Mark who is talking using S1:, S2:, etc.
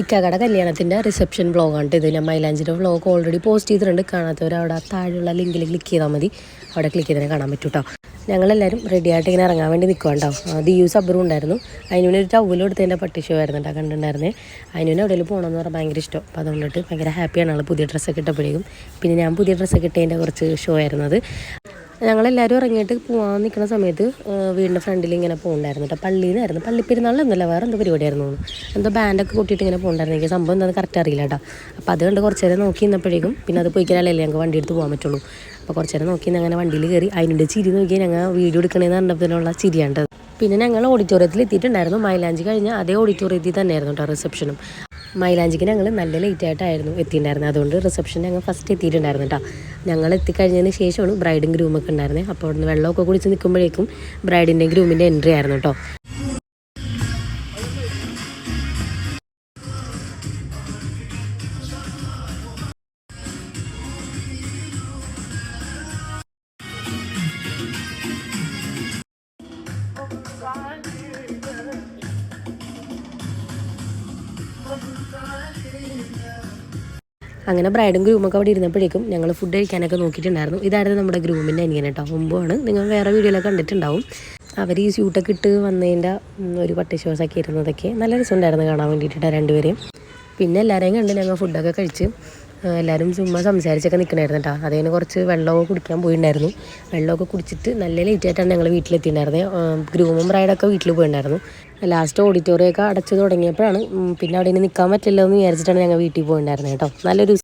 S1: ഇക്കാക്കയുടെ കല്യാണത്തിൻ്റെ റിസപ്ഷൻ വ്ളോഗാണ് ഇത്. ഞാൻ മൈലാഞ്ചിൻ്റെ വ്ളോഗ് ഓൾറെഡി പോസ്റ്റ് ചെയ്തിട്ടുണ്ട്. കാണാത്തവർ അവിടെ താഴെയുള്ള ലിങ്കിൽ ക്ലിക്ക് ചെയ്താൽ മതി, അവിടെ ക്ലിക്ക് ചെയ്താൽ കാണാൻ പറ്റും കേട്ടോ. ഞങ്ങളെല്ലാവരും റെഡിയായിട്ട് ഇങ്ങനെ ഇറങ്ങാൻ വേണ്ടി നിൽക്കുന്നുണ്ടോ. ദിയു സബ്രും ഉണ്ടായിരുന്നു. അതിനൊരു ടവലും എടുത്തതിൻ്റെ പട്ടി ഷോ ആയിരുന്നു കണ്ടിട്ടുണ്ടായിരുന്നേ. അതിന് എവിടെയെങ്കിലും പോകണമെന്ന് പറഞ്ഞാൽ ഭയങ്കര ഇഷ്ടം. അപ്പോൾ അതുകൊണ്ടിട്ട് ഭയങ്കര ഹാപ്പിയാണ് ആൾ പുതിയ ഡ്രസ്സൊക്കെ ഇട്ടപ്പോഴേക്കും. പിന്നെ ഞാൻ പുതിയ ഡ്രസ്സൊക്കെ ഇട്ടതിൻ്റെ കുറച്ച് ഷോ ആയിരുന്നത്. ഞങ്ങളെല്ലാവരും ഇറങ്ങിയിട്ട് പോകാൻ നിൽക്കുന്ന സമയത്ത് വീടിൻ്റെ ഫ്രണ്ടിൽ ഇങ്ങനെ പോകുന്നുണ്ടായിരുന്നു കേട്ടോ. പള്ളിയിൽ നിന്നായിരുന്നു, പള്ളിപ്പെരുന്നാളിലൊന്നുമല്ല, വേറെ എന്തോ പരിപാടിയായിരുന്നു. എന്തോ ബാൻഡൊക്കെ കൂട്ടിയിട്ട് ഇങ്ങനെ പോകുന്നുണ്ടായിരുന്നു. എനിക്ക് സംഭവം എന്താണെന്ന് കറക്റ്റ് അറിയില്ല കേട്ടോ. അപ്പോൾ അത് കണ്ട് കുറച്ച് നേരം നോക്കി നിന്നപ്പോഴേക്കും പിന്നെ അത് പോയിക്കാനല്ലേ ഞങ്ങൾക്ക് വണ്ടി എടുത്ത് പോകാൻ പറ്റുള്ളൂ. അപ്പോൾ കുറച്ച് നേരം നോക്കി അങ്ങനെ വണ്ടിയിൽ കയറി അതിൻ്റെ ചിരി നോക്കിയാൽ ഞങ്ങൾ വീഡിയോ എടുക്കണമെന്ന് പറഞ്ഞപ്പോഴത്തേനുള്ള ചിരിയാണ്ടത്. പിന്നെ ഞങ്ങൾ ഓഡിറ്റോറിയത്തിൽ എത്തിയിട്ടുണ്ടായിരുന്നു. മൈലാഞ്ചി കഴിഞ്ഞാൽ അതേ ഓഡിറ്റോറിയത്തിൽ തന്നെയായിരുന്നു കേട്ടോ റിസപ്ഷനും. മൈലാഞ്ചിക്ക് ഞങ്ങൾ നല്ല ലേറ്റായിട്ടായിരുന്നു എത്തിയിട്ടുണ്ടായിരുന്നത്. അതുകൊണ്ട് റിസപ്ഷൻ ഞങ്ങൾ ഫസ്റ്റ് എത്തിയിട്ടുണ്ടായിരുന്നു കേട്ടോ. ഞങ്ങൾ എത്തിക്കഴിഞ്ഞതിന് ശേഷമാണ് ബ്രൈഡും ഗ്രൂമൊക്കെ ഉണ്ടായിരുന്നത്. അപ്പോൾ അവിടുന്ന് വെള്ളമൊക്കെ കുടിച്ച് നിൽക്കുമ്പോഴേക്കും ബ്രൈഡിൻ്റെയും ഗ്രൂമിൻ്റെ എൻട്രി ആയിരുന്നു കേട്ടോ. അങ്ങനെ ബ്രൈഡും ഗ്രൂമൊക്കെ അവിടെ ഇരുന്നപ്പോഴേക്കും ഞങ്ങൾ ഫുഡ് കഴിക്കാനൊക്കെ നോക്കിയിട്ടുണ്ടായിരുന്നു. ഇതായിരുന്നു നമ്മുടെ ഗ്രൂമിൻ്റെ അനിയൻ കേട്ടോ. മുമ്പാണ്, നിങ്ങൾ വേറെ വീഡിയോയിലൊക്കെ കണ്ടിട്ടുണ്ടാവും. അവർ ഈ സ്യൂട്ടൊക്കെ ഇട്ട് വന്നതിൻ്റെ ഒരു പട്ടി ഷോസൊക്കെ ഇരുന്നതൊക്കെ നല്ല രസമുണ്ടായിരുന്നു കാണാൻ വേണ്ടിയിട്ടാണ് രണ്ടുപേരെയും. പിന്നെ എല്ലാവരെയും കണ്ട് ഞങ്ങൾ ഫുഡൊക്കെ കഴിച്ച് എല്ലാവരും ചുമ്മാ സംസാരിച്ചൊക്കെ നിൽക്കണമായിരുന്നു കേട്ടോ. അതിന് കുറച്ച് വെള്ളമൊക്കെ കുടിക്കാൻ പോയിട്ടുണ്ടായിരുന്നു. വെള്ളമൊക്കെ കുടിച്ചിട്ട് നല്ല ലേറ്റായിട്ടാണ് ഞങ്ങൾ വീട്ടിലെത്തിയിട്ടുണ്ടായിരുന്നത്. ഗ്രൂമും ബ്രൈഡൊക്കെ വീട്ടിൽ പോയിട്ടുണ്ടായിരുന്നു. ലാസ്റ്റ് ഓഡിറ്റോറിയമൊക്കെ അടച്ചു തുടങ്ങിയപ്പോഴാണ് പിന്നെ അവിടെ ഇനി നിൽക്കാൻ പറ്റില്ല എന്ന് വിചാരിച്ചിട്ടാണ് ഞങ്ങൾ വീട്ടിൽ പോയിട്ടുണ്ടായിരുന്നത് കേട്ടോ. നല്ലൊരു